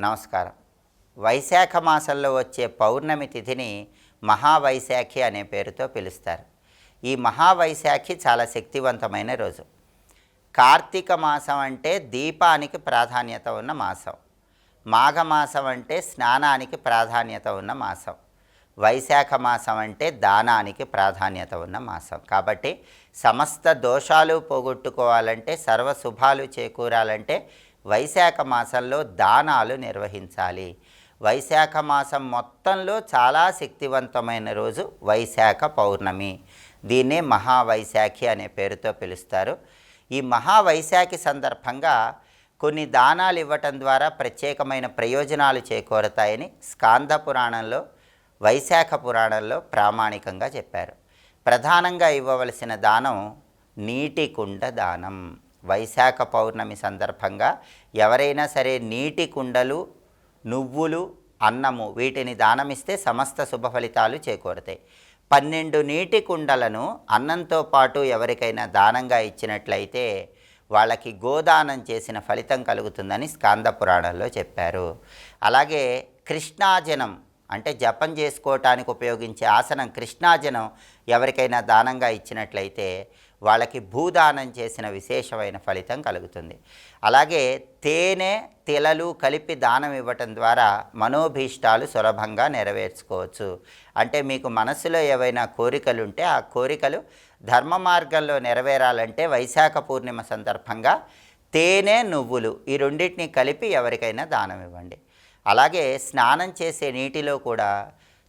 నమస్కారం. వైశాఖ మాసంలో వచ్చే పౌర్ణమి తిథిని మహావైశాఖి అనే పేరుతో పిలుస్తారు. ఈ మహావైశాఖి చాలా శక్తివంతమైన రోజు. కార్తీక మాసం అంటే దీపానికి ప్రాధాన్యత ఉన్న మాసం. మాఘమాసం అంటే స్నానానికి ప్రాధాన్యత ఉన్న మాసం. వైశాఖ మాసం అంటే దానానికి ప్రాధాన్యత ఉన్న మాసం. కాబట్టి సమస్త దోషాలు పోగొట్టుకోవాలంటే, సర్వశుభాలు చేకూరాలంటే వైశాఖ మాసంలో దానాలు నిర్వహించాలి. వైశాఖ మాసం మొత్తంలో చాలా శక్తివంతమైన రోజు వైశాఖ పౌర్ణమి. దీన్నే మహావైశాఖి అనే పేరుతో పిలుస్తారు. ఈ మహావైశాఖి సందర్భంగా కొన్ని దానాలు ఇవ్వటం ద్వారా ప్రత్యేకమైన ప్రయోజనాలు చేకూరతాయని స్కాంద పురాణంలో, వైశాఖ పురాణంలో ప్రామాణికంగా చెప్పారు. ప్రధానంగా ఇవ్వవలసిన దానం నీటి కుండ దానం. వైశాఖ పౌర్ణమి సందర్భంగా ఎవరైనా సరే నీటి కుండలు, నువ్వులు, అన్నము వీటిని దానమిస్తే సమస్త శుభ ఫలితాలు చేకూరతాయి. 12 నీటి కుండలను అన్నంతో పాటు ఎవరికైనా దానంగా ఇచ్చినట్లయితే వాళ్ళకి గోదానం చేసిన ఫలితం కలుగుతుందని స్కాంద పురాణంలో చెప్పారు. అలాగే కృష్ణాజనం అంటే జపం చేసుకోవటానికి ఉపయోగించే ఆసనం కృష్ణాజనం ఎవరికైనా దానంగా ఇచ్చినట్లయితే వాళ్ళకి భూదానం చేసిన విశేషమైన ఫలితం కలుగుతుంది. అలాగే తేనె, తిలలు కలిపి దానం ఇవ్వటం ద్వారా మనోభీష్టాలు సులభంగా నెరవేర్చుకోవచ్చు. అంటే మీకు మనసులో ఏవైనా కోరికలు ఉంటే ఆ కోరికలు ధర్మ మార్గంలో నెరవేరాలంటే వైశాఖ పూర్ణిమ సందర్భంగా తేనె, నువ్వులు ఈ రెండింటిని కలిపి ఎవరికైనా దానం ఇవ్వండి. అలాగే స్నానం చేసే నీటిలో కూడా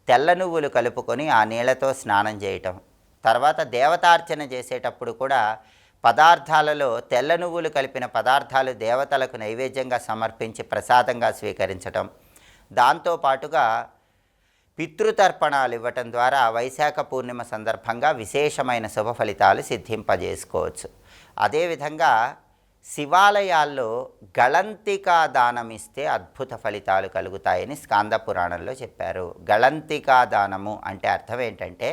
తెల్ల నువ్వులు కలుపుకొని ఆ నీళ్ళతో స్నానం చేయటం, తర్వాత దేవతార్చన చేసేటప్పుడు కూడా పదార్థాలలో తెల్ల నువ్వులు కలిపిన పదార్థాలు దేవతలకు నైవేద్యంగా సమర్పించి ప్రసాదంగా స్వీకరించటం, దాంతోపాటుగా పితృతర్పణాలు ఇవ్వటం ద్వారా వైశాఖ పూర్ణిమ సందర్భంగా విశేషమైన శుభ ఫలితాలు సిద్ధింపజేసుకోవచ్చు. అదేవిధంగా శివాలయాల్లో గళంతికా దానం ఇస్తే అద్భుత ఫలితాలు కలుగుతాయని స్కాంద పురాణంలో చెప్పారు. గళంతికా దానము అంటే అర్థం ఏంటంటే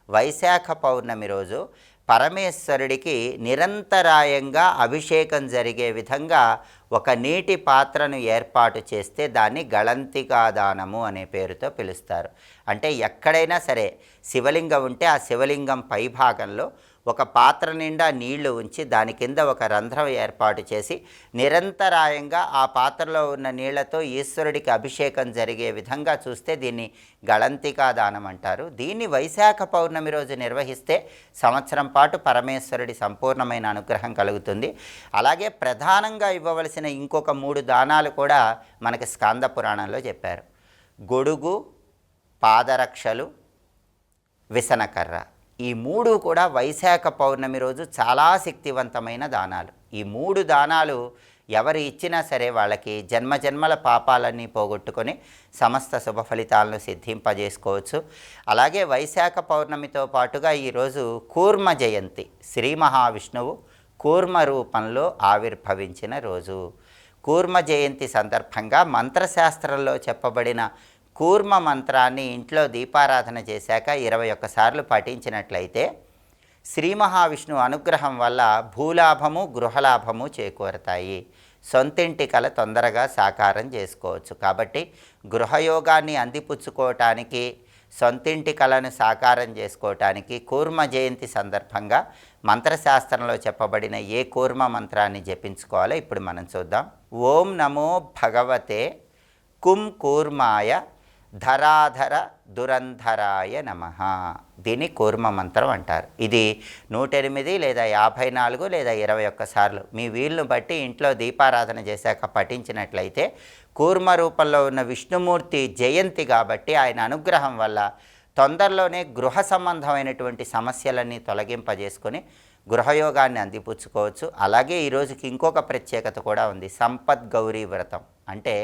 వైశాఖ పౌర్ణమి రోజు పరమేశ్వరుడికి నిరంతరాయంగా అభిషేకం జరిగే విధంగా ఒక నీటి పాత్రను ఏర్పాటు చేస్తే దాన్ని గళంతికా దానము అనే పేరుతో పిలుస్తారు. అంటే ఎక్కడైనా సరే శివలింగం ఉంటే ఆ శివలింగం పైభాగంలో ఒక పాత్ర నిండా నీళ్లు ఉంచి దాని కింద ఒక రంధ్రం ఏర్పాటు చేసి నిరంతరాయంగా ఆ పాత్రలో ఉన్న నీళ్లతో ఈశ్వరుడికి అభిషేకం జరిగే విధంగా చూస్తే దీన్ని గళంతికా దానం అంటారు. దీన్ని వైశాఖ పౌర్ణమి రోజు నిర్వహిస్తే సంవత్సరం పాటు పరమేశ్వరుడి సంపూర్ణమైన అనుగ్రహం కలుగుతుంది. అలాగే ప్రధానంగా ఇవ్వవలసిన ఇంకొక 3 దానాలు కూడా మనకి స్కాంద పురాణంలో చెప్పారు. గొడుగు, పాదరక్షలు, విసనకర్ర. ఈ 3 కూడా వైశాఖ పౌర్ణమి రోజు చాలా శక్తివంతమైన దానాలు. ఈ 3 దానాలు ఎవరు ఇచ్చినా సరే వాళ్ళకి జన్మజన్మల పాపాలన్నీ పోగొట్టుకొని సమస్త శుభ ఫలితాలను సిద్ధింపజేసుకోవచ్చు. అలాగే వైశాఖ పౌర్ణమితో పాటుగా ఈరోజు కూర్మ జయంతి. శ్రీ మహావిష్ణువు కూర్మ రూపంలో ఆవిర్భవించిన రోజు. కూర్మ జయంతి సందర్భంగా మంత్రశాస్త్రంలో చెప్పబడిన కూర్మ మంత్రాన్ని ఇంట్లో దీపారాధన చేశాక 21 సార్లు పఠించినట్లయితే శ్రీ మహావిష్ణువు అనుగ్రహం వల్ల భూలాభము, గృహలాభము చేకూరతాయి. సొంతింటి కల తొందరగా సాకారం చేసుకోవచ్చు. కాబట్టి గృహయోగాన్ని అందిపుచ్చుకోవటానికి, సొంతింటి కళను సాకారం చేసుకోవటానికి కూర్మ జయంతి సందర్భంగా మంత్రశాస్త్రంలో చెప్పబడిన ఏ కూర్మ మంత్రాన్ని జపించుకోవాలో ఇప్పుడు మనం చూద్దాం. ఓం నమో భగవతే కుం కూర్మాయ ధరాధర దురంధరాయ నమః. దీన్ని కూర్మ మంత్రం అంటారు. ఇది 108 లేదా 54 లేదా 21 సార్లు మీ వీలును బట్టి ఇంట్లో దీపారాధన చేశాక పఠించినట్లయితే కూర్మ రూపంలో ఉన్న విష్ణుమూర్తి జయంతి కాబట్టి ఆయన అనుగ్రహం వల్ల తొందరలోనే గృహ సంబంధమైనటువంటి సమస్యలన్నీ తొలగింపజేసుకొని గృహయోగాన్ని అందిపుచ్చుకోవచ్చు. అలాగే ఈరోజుకి ఇంకొక ప్రత్యేకత కూడా ఉంది. సంపద్ గౌరీ వ్రతం అంటే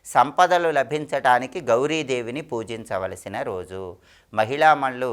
సంపదలు లభించటానికి గౌరీదేవిని పూజించవలసిన రోజు. మహిళామణులు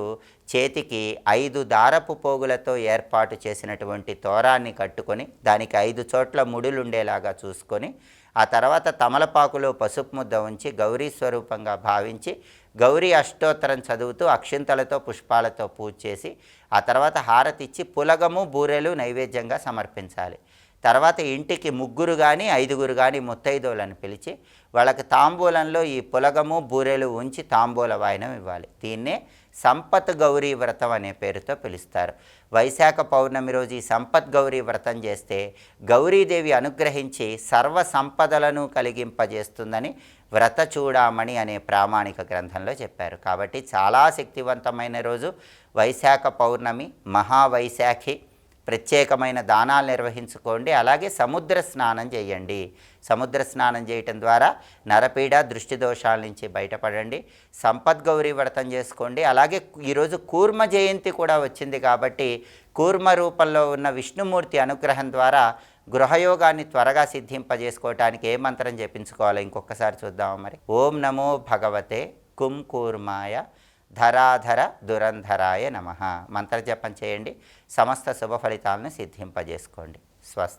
చేతికి 5 దారపు పోగులతో ఏర్పాటు చేసినటువంటి తోరాన్ని కట్టుకొని దానికి 5 చోట్ల ముడులుండేలాగా చూసుకొని ఆ తర్వాత తమలపాకులో పసుపు ముద్ద ఉంచి గౌరీ స్వరూపంగా భావించి గౌరీ అష్టోత్తరం చదువుతూ అక్షింతలతో పుష్పాలతో పూజ చేసి ఆ తర్వాత హారతి ఇచ్చి పులగము, బూరెలు నైవేద్యంగా సమర్పించాలి. తర్వాత ఇంటికి 3 కానీ 5 కానీ ముత్తైదువులను పిలిచి వాళ్ళకి తాంబూలంలో ఈ పులగము బూరెలు ఉంచి తాంబూల వాయనం ఇవ్వాలి. దీన్నే సంపత్ గౌరీ వ్రతం అనే పేరుతో పిలుస్తారు. వైశాఖ పౌర్ణమి రోజు ఈ సంపత్ గౌరీ వ్రతం చేస్తే గౌరీదేవి అనుగ్రహించి సర్వ సంపదలను కలిగింపజేస్తుందని వ్రత చూడామణి అనే ప్రామాణిక గ్రంథంలో చెప్పారు. కాబట్టి చాలా శక్తివంతమైన రోజు వైశాఖ పౌర్ణమి. మహావైశాఖి. ప్రత్యేకమైన దానాలు నిర్వహించుకోండి. అలాగే సముద్ర స్నానం చేయండి. సముద్ర స్నానం చేయటం ద్వారా నరపీడ దృష్టి దోషాల నుంచి బయటపడండి. సంపద్గౌరీ వ్రతం చేసుకోండి. అలాగే ఈరోజు కూర్మ జయంతి కూడా వచ్చింది కాబట్టి కూర్మ రూపంలో ఉన్న విష్ణుమూర్తి అనుగ్రహం ద్వారా గృహయోగాన్ని త్వరగా సిద్ధింపజేసుకోవటానికి ఏ మంత్రం జపించుకోవాలో ఇంకొకసారి చూద్దామా మరి. ఓం నమో భగవతే కుంకూర్మాయ ధరాధర దురంధరాయ నమః మంత్రజపం చేయండి. సమస్త శుభ ఫలితాలను సిద్ధింపజేసుకోండి. స్వస్తి.